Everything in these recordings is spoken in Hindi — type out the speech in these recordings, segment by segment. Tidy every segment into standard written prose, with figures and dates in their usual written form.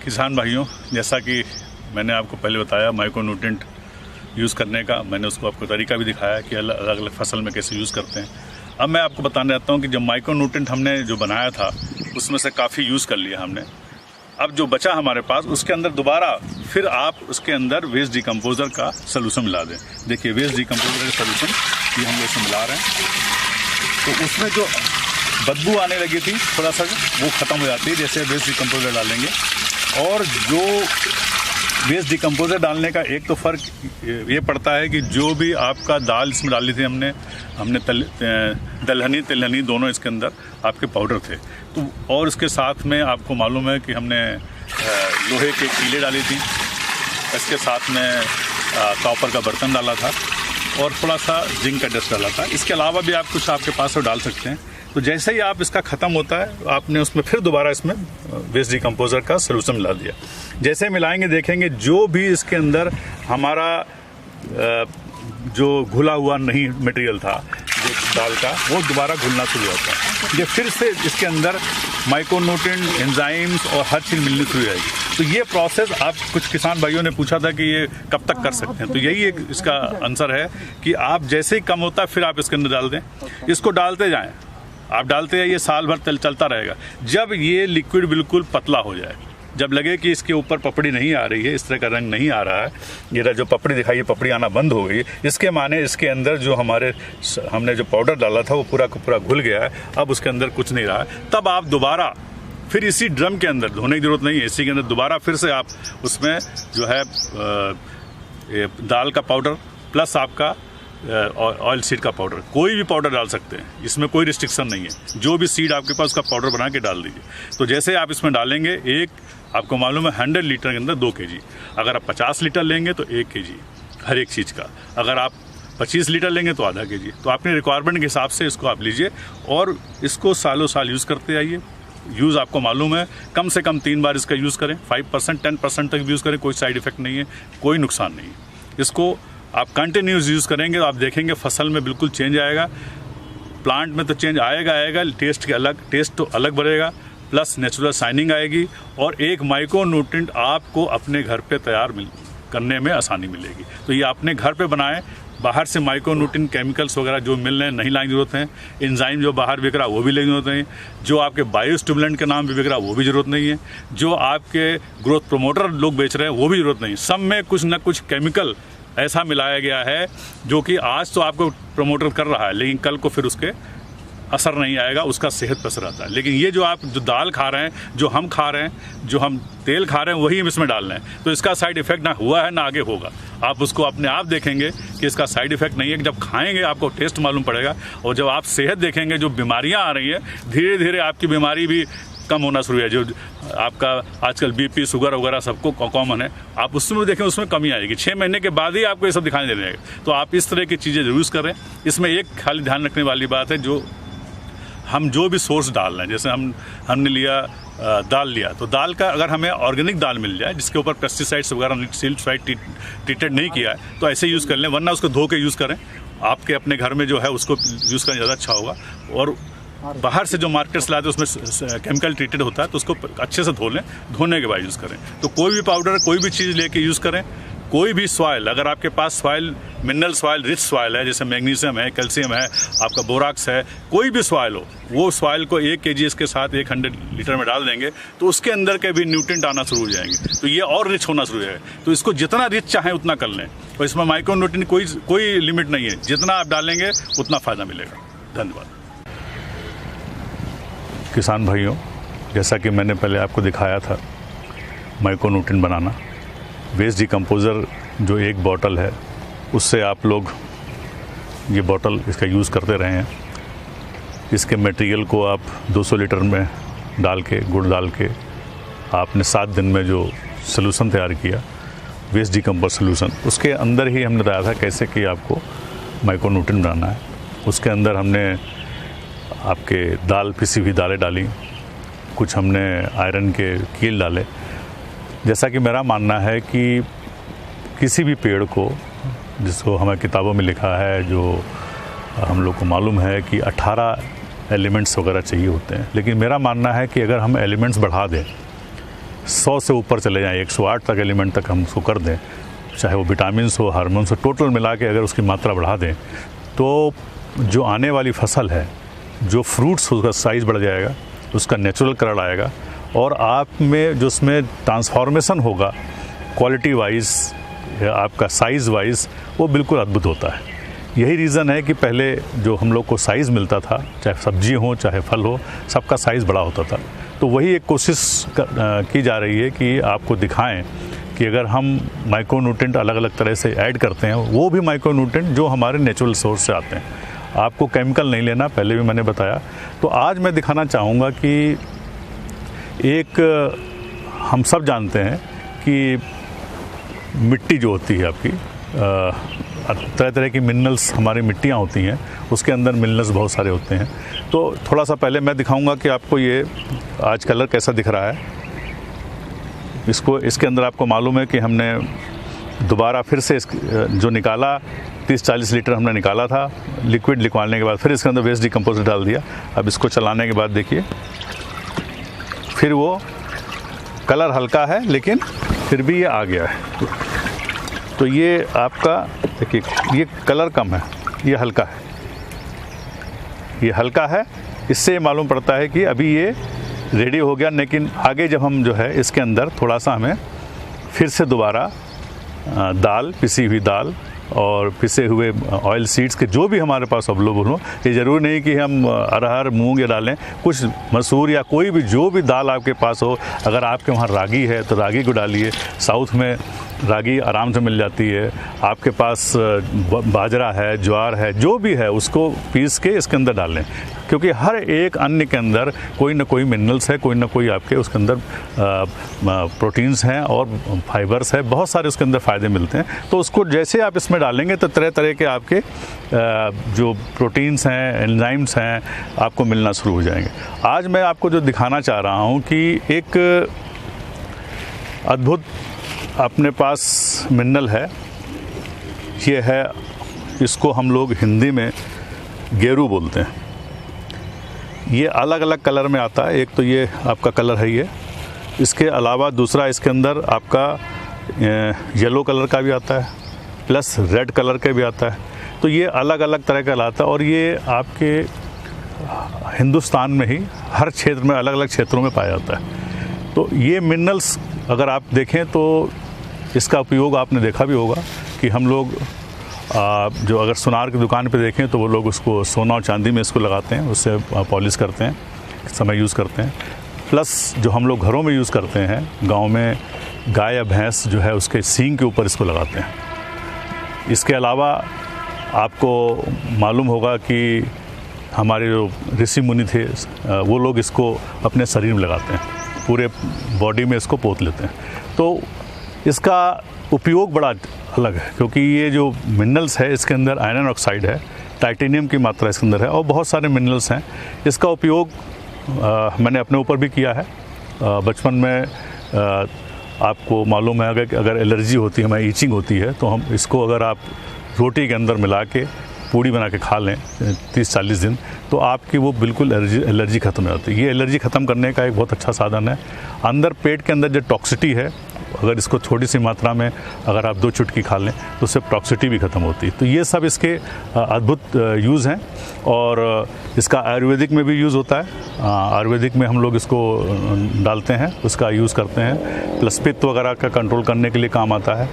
किसान भाइयों, जैसा कि मैंने आपको पहले बताया माइक्रो न्यूट्रिएंट यूज़ करने का, मैंने उसको आपको तरीका भी दिखाया कि अलग अलग फसल में कैसे यूज़ करते हैं। अब मैं आपको बताने जाता हूँ कि जब माइक्रो न्यूट्रिएंट हमने जो बनाया था उसमें से काफ़ी यूज़ कर लिया हमने। अब जो बचा हमारे पास उसके अंदर दोबारा फिर आप उसके अंदर वेस्ट डिकम्पोज़र का सलूशन मिला दें। देखिए वेस्ट डिकम्पोज़र का सलूशन ये हम लोग इसमें मिला रहे हैं, तो उसमें जो बदबू आने लगी थी थोड़ा सा वो ख़त्म हो जाती है जैसे वेस्ट डिकम्पोज़र डालेंगे। और जो वेस्ट डिकम्पोज़र डालने का एक तो फ़र्क ये पड़ता है कि जो भी आपका दाल इसमें डाली थी हमने दलहनी तिलहनी दोनों इसके अंदर आपके पाउडर थे, तो और इसके साथ में आपको मालूम है कि हमने लोहे के कीले डाली थी, इसके साथ में कॉपर का बर्तन डाला था और थोड़ा सा जिंक का डस्ट डाला था। इसके अलावा भी आप कुछ आपके पास डाल सकते हैं। तो जैसे ही आप इसका ख़त्म होता है आपने उसमें फिर दोबारा इसमें वेस्ट डिकम्पोज़र का सलूशन मिला दिया। जैसे मिलाएंगे देखेंगे जो भी इसके अंदर हमारा जो घुला हुआ नहीं मटेरियल था जो दाल का, वो दोबारा घुलना शुरू होता है। ये फिर से इसके अंदर माइक्रो न्यूट्रिएंट एंजाइम्स और हर चीज़ मिलनी शुरू हो जाएगी। तो ये प्रोसेस आप कुछ किसान भाइयों ने पूछा था कि ये कब तक कर सकते हैं, तो यही एक इसका आंसर है कि आप जैसे ही कम होता है फिर आप इसके अंदर डाल दें, इसको डालते जाएँ, आप डालते हैं, ये साल भर चलता रहेगा। जब ये लिक्विड बिल्कुल पतला हो जाए, जब लगे कि इसके ऊपर पपड़ी नहीं आ रही है, इस तरह का रंग नहीं आ रहा है, ये जो पपड़ी दिखाई है पपड़ी आना बंद हो गई, इसके माने इसके अंदर जो हमने जो पाउडर डाला था वो पूरा का पूरा घुल गया है, अब उसके अंदर कुछ नहीं रहा है। तब आप दोबारा फिर इसी ड्रम के अंदर, धोने की जरूरत नहीं है, इसी के अंदर दोबारा फिर से आप उसमें जो है दाल का पाउडर प्लस आपका ऑयल सीड का पाउडर, कोई भी पाउडर डाल सकते हैं, इसमें कोई रिस्ट्रिक्शन नहीं है। जो भी सीड आपके पास उसका पाउडर बना के डाल दीजिए। तो जैसे आप इसमें डालेंगे, एक आपको मालूम है 100 लीटर के अंदर 2 kg, अगर आप 50 लीटर लेंगे तो 1 kg हर एक चीज़ का, अगर आप 25 लीटर लेंगे तो आधा kg। तो अपने रिक्वायरमेंट के हिसाब से इसको आप लीजिए और इसको सालों साल यूज़ करते आइए। यूज़ आपको मालूम है, कम से कम 3 बार इसका यूज़ करें, 5% 10% तक यूज़ करें, कोई साइड इफेक्ट नहीं है, कोई नुकसान नहीं है। इसको आप कंटिन्यूस यूज़ करेंगे तो आप देखेंगे फसल में बिल्कुल चेंज आएगा, प्लांट में तो चेंज आएगा, टेस्ट तो अलग बढ़ेगा, प्लस नेचुरल शाइनिंग आएगी और एक माइक्रो न्यूट्रिएंट आपको अपने घर पे तैयार करने में आसानी मिलेगी। तो ये अपने घर पे बनाएं, बाहर से माइक्रो न्यूट्रिएंट केमिकल्स वगैरह जो मिल रहे हैं नहीं लाने की जरूरत है, एंजाइम जो बाहर बिक रहा है वो भी लेने की जरूरत नहीं, जो आपके बायोस्टिमुलेंट के नाम भी बिक रहा है वो भी ज़रूरत नहीं है, जो आपके ग्रोथ प्रमोटर लोग बेच रहे हैं वो भी ज़रूरत नहीं। सब में कुछ ना कुछ केमिकल ऐसा मिलाया गया है जो कि आज तो आपको प्रमोटर कर रहा है लेकिन कल को फिर उसके असर नहीं आएगा, उसका सेहत पर असर आता है। लेकिन ये जो आप जो दाल खा रहे हैं, जो हम खा रहे हैं, जो हम तेल खा रहे हैं, वही हम इसमें डाल रहे हैं, तो इसका साइड इफेक्ट ना हुआ है ना आगे होगा। आप उसको अपने आप देखेंगे कि इसका साइड इफेक्ट नहीं है, कि जब खाएंगे आपको टेस्ट मालूम पड़ेगा और जब आप सेहत देखेंगे, जो बीमारियाँ आ रही हैं धीरे धीरे आपकी बीमारी भी कम होना शुरू है। जो आपका आजकल बीपी शुगर वगैरह सबको कॉमन है, आप उसमें देखें उसमें कमी आएगी, 6 महीने के बाद ही आपको ये सब दिखाई देने लगेगा। तो आप इस तरह की चीज़ें यूज़ करें। इसमें एक खाली ध्यान रखने वाली बात है, जो भी सोर्स डाल रहे हैं, जैसे हमने लिया दाल लिया, तो दाल का अगर हमें ऑर्गेनिक दाल मिल जाए जिसके ऊपर पेस्टिसाइड्स वगैरह ट्रीटेड नहीं किया है तो ऐसे यूज़ कर लें, वरना उसको धो के यूज़ करें। आपके अपने घर में जो है उसको यूज़ करना ज़्यादा अच्छा होगा। और बाहर से जो मार्केट से लाते हैं उसमें केमिकल ट्रीटेड होता है, तो उसको अच्छे से धो लें, धोने के बाद यूज़ करें। तो कोई भी पाउडर कोई भी चीज़ लेके यूज़ करें। कोई भी सॉइल, अगर आपके पास soil mineral soil rich soil है, जैसे मैग्नीशियम है, कैल्शियम है, आपका बोराक्स है, कोई भी सॉइल हो, वो सॉइल को 1 kg इसके साथ 100 लीटर में डाल देंगे तो उसके अंदर के भी न्यूट्रिएंट आना शुरू हो जाएंगे, तो ये और रिच होना शुरू हो जाएगा। तो इसको जितना रिच चाहें उतना कर लें, और इसमें माइक्रो न्यूट्रिएंट कोई लिमिट नहीं है, जितना आप डालेंगे उतना फ़ायदा मिलेगा। धन्यवाद। किसान भाइयों, जैसा कि मैंने पहले आपको दिखाया था माइक्रो न्यूट्रिएंट बनाना, वेस्ट डिकम्पोज़र जो एक बॉटल है उससे आप लोग ये बॉटल इसका यूज़ करते रहे हैं। इसके मटेरियल को आप 200 लीटर में डाल के, गुड़ डाल के आपने 7 दिन में जो सलूशन तैयार किया, वेस्ट डिकम्पोज़र सलूशन, उसके अंदर ही हमने बताया था कैसे कि आपको माइक्रो न्यूट्रिएंट बनाना है। उसके अंदर हमने आपके दाल पिसी हुई दालें डाली, कुछ हमने आयरन के कील डाले। जैसा कि मेरा मानना है कि किसी भी पेड़ को, जिसको हमें किताबों में लिखा है, जो हम लोग को मालूम है कि 18 एलिमेंट्स वगैरह चाहिए होते हैं, लेकिन मेरा मानना है कि अगर हम एलिमेंट्स बढ़ा दें 100 से ऊपर चले जाएँ, 108 तक एलिमेंट तक हम उसको कर दें, चाहे वो विटामिन्स हो, हार्मोन्स हो, टोटल मिला के अगर उसकी मात्रा बढ़ा दें, तो जो आने वाली फसल है, जो फ्रूट्स, उसका साइज़ बढ़ जाएगा, उसका नेचुरल कलर आएगा, और आप में जो उसमें ट्रांसफॉर्मेशन होगा क्वालिटी वाइज, आपका साइज़ वाइज, वो बिल्कुल अद्भुत होता है। यही रीज़न है कि पहले जो हम लोग को साइज़ मिलता था, चाहे सब्जी हो चाहे फल हो, सबका साइज़ बड़ा होता था। तो वही एक कोशिश की जा रही है कि आपको दिखाएं कि अगर हम माइक्रोन्यूट्रिएंट अलग अलग तरह से ऐड करते हैं, वो भी माइक्रोन्यूट्रिएंट जो हमारे नेचुरल सोर्स से आते हैं, आपको केमिकल नहीं लेना, पहले भी मैंने बताया। तो आज मैं दिखाना चाहूँगा कि एक, हम सब जानते हैं कि मिट्टी जो होती है आपकी, तरह तरह की मिनरल्स हमारी मिट्टियाँ होती हैं, उसके अंदर मिनरल्स बहुत सारे होते हैं। तो थोड़ा सा पहले मैं दिखाऊंगा कि आपको ये आज कलर कैसा दिख रहा है। इसके अंदर आपको मालूम है कि हमने दोबारा फिर से जो निकाला, 30-40 लीटर हमने निकाला था, लिक्विड निकालने के बाद फिर इसके अंदर वेस्ट डिकम्पोजर डाल दिया। अब इसको चलाने के बाद देखिए, फिर वो कलर हल्का है लेकिन फिर भी ये आ गया है। तो ये आपका देखिए, ये कलर कम है, ये हल्का है, ये हल्का है। इससे मालूम पड़ता है कि अभी ये रेडी हो गया। लेकिन आगे जब हम जो है इसके अंदर थोड़ा सा हमें फिर से दोबारा दाल, पिसी हुई दाल और पिसे हुए ऑयल सीड्स के जो भी हमारे पास अवेलेबल हो, ये ज़रूरी नहीं कि हम अरहर, मूंग या डालें, कुछ मसूर या कोई भी जो भी दाल आपके पास हो। अगर आपके वहाँ रागी है तो रागी को डालिए, साउथ में रागी आराम से मिल जाती है। आपके पास बाजरा है, ज्वार है, जो भी है उसको पीस के इसके अंदर डाल लें, क्योंकि हर एक अन्न के अंदर कोई ना कोई मिनरल्स है, कोई ना कोई आपके उसके अंदर प्रोटीन्स हैं और फाइबर्स है, बहुत सारे उसके अंदर फ़ायदे मिलते हैं। तो उसको जैसे आप इसमें डालेंगे तो तरह तरह के आपके जो प्रोटीन्स हैं, एंजाइम्स हैं, आपको मिलना शुरू हो जाएंगे। आज मैं आपको जो दिखाना चाह रहा हूँ कि एक अद्भुत अपने पास मिनरल है, ये है, इसको हम लोग हिंदी में गेरू बोलते हैं। ये अलग अलग कलर में आता है। एक तो ये आपका कलर है ये, इसके अलावा दूसरा इसके अंदर आपका येलो कलर का भी आता है, प्लस रेड कलर का भी आता है। तो ये अलग अलग तरह का लाता है, और ये आपके हिंदुस्तान में ही हर क्षेत्र में, अलग अलग क्षेत्रों में पाया जाता है। तो ये मिनरल्स अगर आप देखें तो इसका उपयोग आपने देखा भी होगा कि हम लोग जो अगर सुनार की दुकान पे देखें तो वो लोग उसको सोना और चांदी में इसको लगाते हैं, उससे पॉलिश करते हैं, समय यूज़ करते हैं। प्लस जो हम लोग घरों में यूज़ करते हैं, गांव में गाय या भैंस जो है उसके सींग के ऊपर इसको लगाते हैं। इसके अलावा आपको मालूम होगा कि हमारे जो ऋषि मुनि थे वो लोग इसको अपने शरीर में लगाते हैं, पूरे बॉडी में इसको पोत लेते हैं। तो इसका उपयोग बड़ा अलग है, क्योंकि ये जो मिनरल्स है इसके अंदर आयरन ऑक्साइड है, टाइटेनियम की मात्रा इसके अंदर है और बहुत सारे मिनरल्स हैं। इसका उपयोग मैंने अपने ऊपर भी किया है। बचपन में आपको मालूम है अगर एलर्जी होती है, हमें ईचिंग होती है, तो हम इसको अगर आप रोटी के अंदर मिला के पूड़ी बना के खा लें 30-40 दिन, तो आपकी वो बिल्कुल एलर्जी ख़त्म हो जाती है। ये एलर्जी ख़त्म करने का एक बहुत अच्छा साधन है। अंदर पेट के अंदर जो टॉक्सिटी है, अगर इसको थोड़ी सी मात्रा में अगर आप 2 चुटकी खा लें तो उससे टॉक्सिटी भी ख़त्म होती है। तो ये सब इसके अद्भुत यूज़ हैं, और इसका आयुर्वेदिक में भी यूज़ होता है। आयुर्वेदिक में हम लोग इसको डालते हैं, उसका यूज़ करते हैं, प्लस पित्त वगैरह का कंट्रोल करने के लिए काम आता है।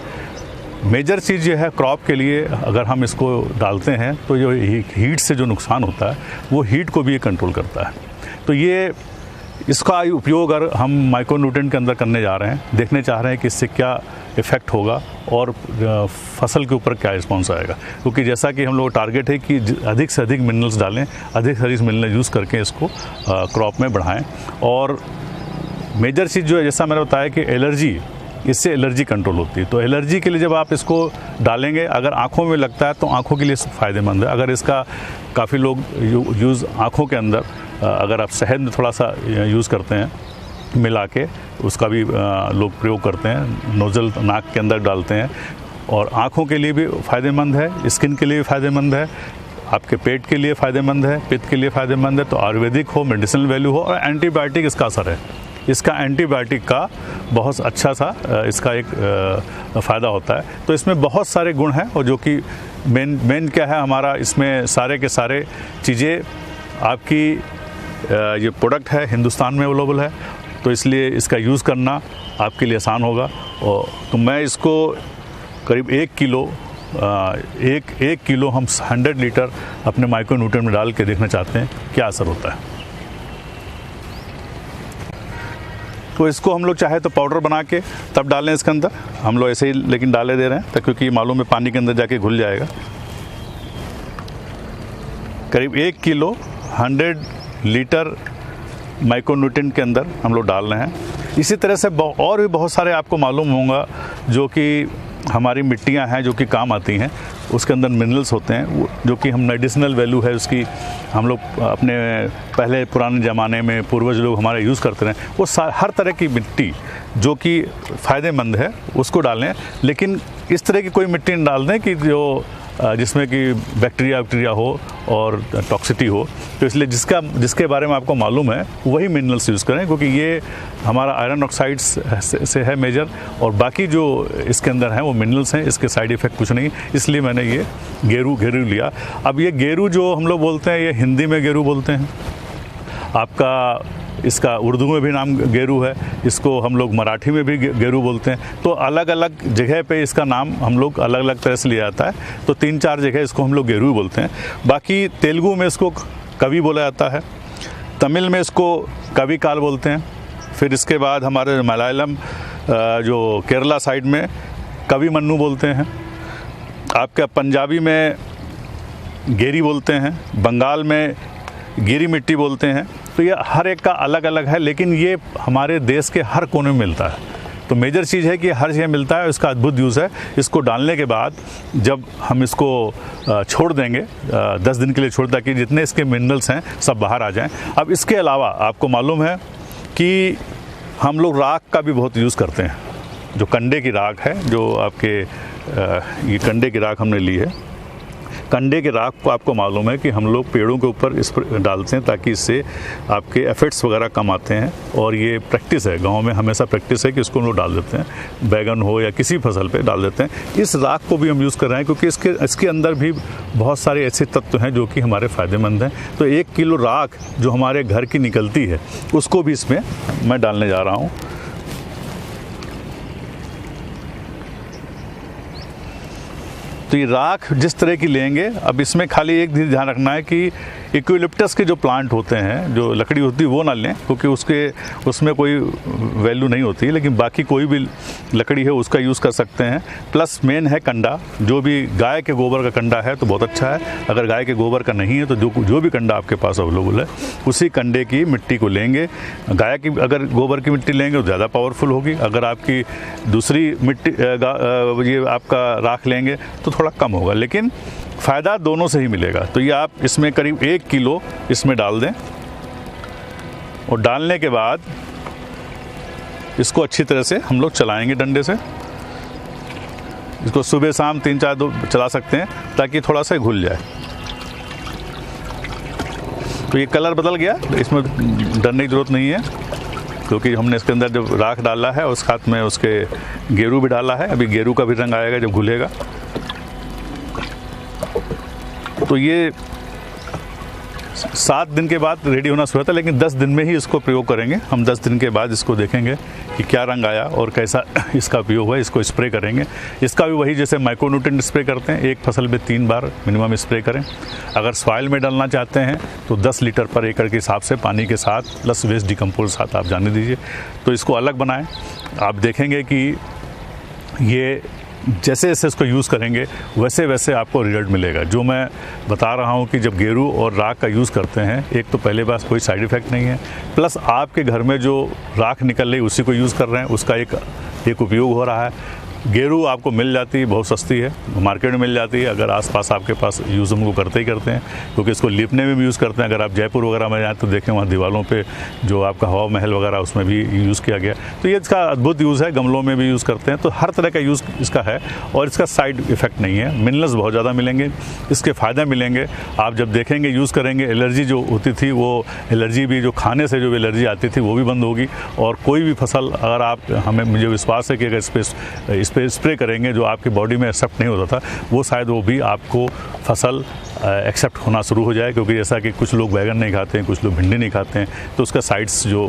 मेजर चीज़ ये है क्रॉप के लिए, अगर हम इसको डालते हैं तो जो हीट से जो नुकसान होता है वो हीट को भी ये कंट्रोल करता है। तो ये इसका उपयोग अगर हम माइक्रोन्यूट्रिएंट के अंदर करने जा रहे हैं, देखने चाह रहे हैं कि इससे क्या इफ़ेक्ट होगा और फसल के ऊपर क्या रिस्पॉन्स आएगा। क्योंकि जैसा कि हम लोग टारगेट है कि अधिक से अधिक मिनरल्स डालें, अधिक से अधिक मिनरल यूज़ करके इसको क्रॉप में बढ़ाएं। और मेजर चीज़ जो है, जैसा मैंने बताया कि एलर्जी, इससे एलर्जी कंट्रोल होती है। तो एलर्जी के लिए जब आप इसको डालेंगे, अगर आँखों में लगता है तो आँखों के लिए फ़ायदेमंद है। अगर इसका काफ़ी लोग यूज़ आँखों के अंदर, अगर आप शहद में थोड़ा सा यूज़ करते हैं मिला के, उसका भी लोग प्रयोग करते हैं, नोज़ल नाक के अंदर डालते हैं, और आँखों के लिए भी फ़ायदेमंद है, स्किन के लिए भी फ़ायदेमंद है, आपके पेट के लिए फ़ायदेमंद है, पित्त के लिए फ़ायदेमंद है। तो आयुर्वेदिक हो, मेडिसिनल वैल्यू हो, और एंटीबायोटिक इसका असर है। इसका एंटीबायोटिक का बहुत अच्छा सा इसका एक फ़ायदा होता है। तो इसमें बहुत सारे गुण हैं, और जो कि मेन क्या है हमारा, इसमें सारे के सारे चीज़ें आपकी ये प्रोडक्ट है हिंदुस्तान में अवेलेबल है, तो इसलिए इसका यूज़ करना आपके लिए आसान होगा। और तो मैं इसको करीब 1 किलो हम 100 लीटर अपने माइक्रो न्यूट्रिएंट में डाल के देखना चाहते हैं क्या असर होता है। तो इसको हम लोग चाहे तो पाउडर बना के तब डालें इसके अंदर, हम लोग ऐसे ही लेकिन डाले दे रहे हैं तब, क्योंकि मालूम है पानी के अंदर जाके घुल जाएगा। करीब 1 किलो 100 लीटर माइक्रो न्यूट्रिएंट के अंदर हम लोग डाल रहे हैं। इसी तरह से और भी बहुत सारे आपको मालूम होगा जो कि हमारी मिट्टियां हैं जो कि काम आती हैं, उसके अंदर मिनरल्स होते हैं जो कि हम मेडिसिनल वैल्यू है उसकी, हम लोग अपने पहले पुराने ज़माने में पूर्वज लोग हमारे यूज़ करते रहे, वो हर तरह की मिट्टी जो कि फ़ायदेमंद है उसको डालें। लेकिन इस तरह की कोई मिट्टी नहीं डाल दें कि जो जिसमें कि बैक्टीरिया हो और टॉक्सिटी हो। तो इसलिए जिसके बारे में आपको मालूम है वही मिनरल्स यूज़ करें, क्योंकि ये हमारा आयरन ऑक्साइड्स से है मेजर, और बाकी जो इसके अंदर हैं वो मिनरल्स हैं, इसके साइड इफ़ेक्ट कुछ नहीं। इसलिए मैंने ये गेरू लिया। अब ये गेरू जो हम लोग बोलते हैं, ये हिंदी में गेरू बोलते हैं, आपका इसका उर्दू में भी नाम गेरू है, इसको हम लोग मराठी में भी गेरू बोलते हैं। तो अलग अलग जगह पे इसका नाम हम लोग अलग अलग तरह से लिया जाता है। तो 3-4 जगह इसको हम लोग गेरू बोलते हैं। बाकी तेलुगु में इसको कवि बोला जाता है, तमिल में इसको कवि काल बोलते हैं, फिर इसके बाद हमारे मलयालम जो केरला साइड में कवि मन्नू बोलते हैं, आपका पंजाबी में गेरी बोलते हैं, बंगाल में गिरी मिट्टी बोलते हैं। तो ये हर एक का अलग अलग है, लेकिन ये हमारे देश के हर कोने में मिलता है। तो मेजर चीज़ है कि हर जगह मिलता है, इसका अद्भुत यूज़ है। इसको डालने के बाद जब हम इसको छोड़ देंगे 10 दिन के लिए छोड़, ताकि जितने इसके मिनरल्स हैं सब बाहर आ जाएं। अब इसके अलावा आपको मालूम है कि हम लोग राख का भी बहुत यूज़ करते हैं, जो कंडे की राख है, जो आपके ये कंडे की राख हमने ली है। कंडे के राख को आपको मालूम है कि हम लोग पेड़ों के ऊपर इस पर डालते हैं ताकि इससे आपके एफेक्ट्स वगैरह कम आते हैं, और ये प्रैक्टिस है, गांव में हमेशा प्रैक्टिस है कि इसको हम लोग डाल देते हैं, बैगन हो या किसी फसल पे डाल देते हैं। इस राख को भी हम यूज़ कर रहे हैं क्योंकि इसके अंदर भी बहुत सारे ऐसे तत्व हैं जो कि हमारे फ़ायदेमंद हैं। तो 1 किलो राख जो हमारे घर की निकलती है उसको भी इसमें मैं डालने जा रहा हूँ। तो ये राख जिस तरह की लेंगे, अब इसमें खाली एक ध्यान रखना है कि इक्विलिप्टस के जो प्लांट होते हैं, जो लकड़ी होती है वो ना लें, क्योंकि उसमें कोई वैल्यू नहीं होती है, लेकिन बाकी कोई भी लकड़ी है उसका यूज़ कर सकते हैं। प्लस मेन है कंडा, जो भी गाय के गोबर का कंडा है तो बहुत अच्छा है। अगर गाय के गोबर का नहीं है तो जो भी कंडा आपके पास अवेलेबल है उसी कंडे की मिट्टी को लेंगे। गाय की अगर गोबर की मिट्टी लेंगे तो ज़्यादा पावरफुल होगी, अगर आपकी दूसरी मिट्टी ये आपका राख लेंगे तो थोड़ा कम होगा, लेकिन फ़ायदा दोनों से ही मिलेगा। तो ये आप इसमें करीब 1 किलो इसमें डाल दें, और डालने के बाद इसको अच्छी तरह से हम लोग चलाएंगे डंडे से। इसको सुबह शाम 3-4 दो चला सकते हैं ताकि थोड़ा सा घुल जाए। तो ये कलर बदल गया, इसमें डरने की ज़रूरत नहीं है, क्योंकि हमने इसके अंदर जब राख डाला है उस साथ में उसके गेरू भी डाला है। अभी गेरू का भी रंग आएगा जब घुलेगा। तो ये 7 दिन के बाद रेडी होना शुरू होता है, लेकिन 10 दिन में ही इसको प्रयोग करेंगे हम। 10 दिन के बाद इसको देखेंगे कि क्या रंग आया और कैसा इसका उपयोग हुआ। इसको स्प्रे करेंगे। इसका भी वही जैसे माइक्रोन्यूट्रिएंट स्प्रे करते हैं, एक फसल में 3 बार मिनिमम स्प्रे करें। अगर सॉइल में डालना चाहते हैं तो 10 लीटर पर एकड़ के हिसाब से पानी के साथ प्लस वेस्ट डिकम्पोज साथ आप जाने दीजिए। तो इसको अलग बनाएं। आप देखेंगे कि ये जैसे जैसे इसको यूज़ करेंगे वैसे वैसे आपको रिजल्ट मिलेगा। जो मैं बता रहा हूँ कि जब गेरू और राख का यूज़ करते हैं, एक तो पहले बात कोई साइड इफ़ेक्ट नहीं है, प्लस आपके घर में जो राख निकल रही उसी को यूज़ कर रहे हैं, उसका एक उपयोग हो रहा है। गेरू आपको मिल जाती है, बहुत सस्ती है, मार्केट में मिल जाती है। अगर आसपास आपके पास यूज़ हम लोग करते ही करते हैं, क्योंकि इसको लिपने में भी यूज़ करते हैं। अगर आप जयपुर वगैरह में जाएँ तो देखें वहाँ दीवारों पे जो आपका हवा महल वगैरह उसमें भी यूज़ किया गया। तो ये इसका अद्भुत यूज़ है, गमलों में भी यूज़ करते हैं। तो हर तरह का यूज़ इसका है और इसका साइड इफ़ेक्ट नहीं है। मिनरल्स बहुत ज़्यादा मिलेंगे, इसके फ़ायदे मिलेंगे। आप जब देखेंगे, यूज़ करेंगे, एलर्जी जो होती थी वो एलर्जी भी, जो खाने से जो एलर्जी आती थी वो भी बंद होगी। और कोई भी फसल अगर आप, हमें मुझे विश्वास है कि अगर इस पर स्प्रे करेंगे जो आपकी बॉडी में एक्सेप्ट नहीं होता था, वो शायद वो भी आपको फसल एक्सेप्ट होना शुरू हो जाए। क्योंकि जैसा कि कुछ लोग बैगन नहीं खाते हैं, कुछ लोग भिंडी नहीं खाते हैं, तो उसका साइड्स जो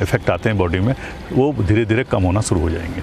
इफ़ेक्ट आते हैं बॉडी में वो धीरे धीरे कम होना शुरू हो जाएंगे।